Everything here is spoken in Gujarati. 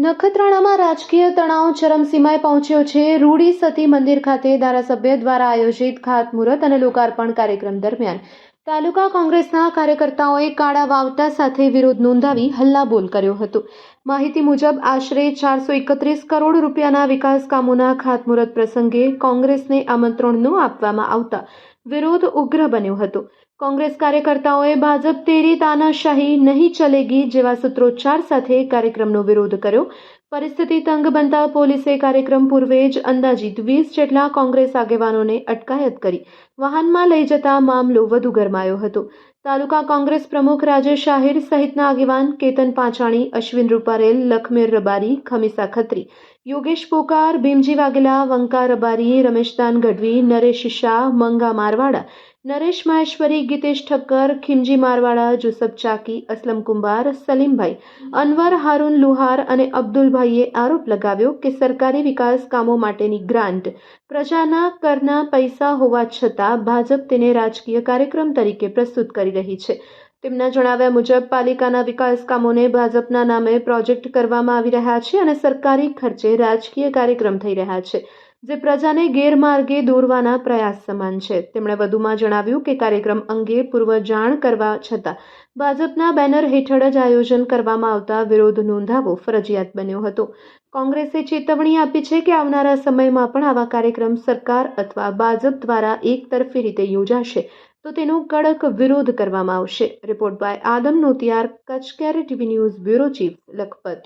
નખત્રાણામાં રાજકીય તણાવ ચરમસીમાએ પહોંચ્યો છે. રૂડી સતી મંદિર ખાતે ધારાસભ્ય દ્વારા આયોજિત ખાતમુહૂર્ત અને લોકાર્પણ કાર્યક્રમ દરમિયાન તાલુકા કોંગ્રેસના કાર્યકર્તાઓએ કાળા વાવટા સાથે વિરોધ નોંધાવી હલ્લાબોલ કર્યો હતો. માહિતી મુજબ આશરે 431 કરોડ રૂપિયાના વિકાસ કામોના ખાતમુહૂર્ત પ્રસંગે કોંગ્રેસને આમંત્રણ ન આપવામાં આવતા વિરોધ ઉગ્ર બન્યો હતો. કોંગ્રેસ કાર્યકર્તાઓએ ભાજપ તેરી તાનાશાહી નહીં ચલેગી જેવા સૂત્રોચ્ચાર સાથે કાર્યક્રમનો વિરોધ કર્યો. પરિસ્થિતિ તંગ બનતા પોલીસે કાર્યક્રમ પૂર્વે જ અંદાજિત 20 જેટલા કોંગ્રેસ આગેવાનોને અટકાયત કરી વાહનમાં લઈ જતા મામલો વધુ ગરમાયો હતો. તાલુકા કોંગ્રેસ પ્રમુખ રાજેશ આહિર સહિતના આગેવાન કેતન પાંચાણી, અશ્વિન રૂપારેલ, લખમેર રબારી, ખમીસા ખત્રી, યોગેશ પોકાર, ભીમજી વાઘેલા, વંકા રબારી, રમેશદાન ગઢવી, નરેશ શાહ, મંગા મારવાડા, નરેશ મહેશ્વરી, ગીતેશ ઠક્કર, ખીમજી મારવાડા, જુસફ ચાકી, અસલમ કુંભાર, સલીમભાઈ, અનવર હારૂન લુહાર અને અબ્દુલભાઈએ આરોપ લગાવ્યો કે સરકારી વિકાસ કામો માટેની ગ્રાન્ટ પ્રજાના કરના પૈસા હોવા છતાં ભાજપ તેને રાજકીય કાર્યક્રમ તરીકે પ્રસ્તુત કરી રહી છે. તેમના જણાવ્યા મુજબ પાલિકાના વિકાસ કામોને ભાજપના નામે પ્રોજેક્ટ કરવામાં આવી રહ્યા છે અને સરકારી ખર્ચે રાજકીય કાર્યક્રમ થઈ રહ્યા છે, જે પ્રજાને ગેરમાર્ગે દોરવાના પ્રયાસ સમાન છે. તેમણે વધુમાં જણાવ્યું કે કાર્યક્રમ અંગે પૂર્વ જાણ કરવા છતાં ભાજપના બેનર હેઠળ જ આયોજન કરવામાં આવતા વિરોધ નોંધાવવો ફરજિયાત બન્યો હતો. કોંગ્રેસે ચેતવણી આપી છે કે આવનારા સમયમાં પણ આવા કાર્યક્રમ સરકાર અથવા ભાજપ દ્વારા એકતરફી રીતે યોજાશે તો તેનો કડક વિરોધ કરવામાં આવશે. Report by Adam Notiyar, Kutch care TV news bureau chief, Lakhpat.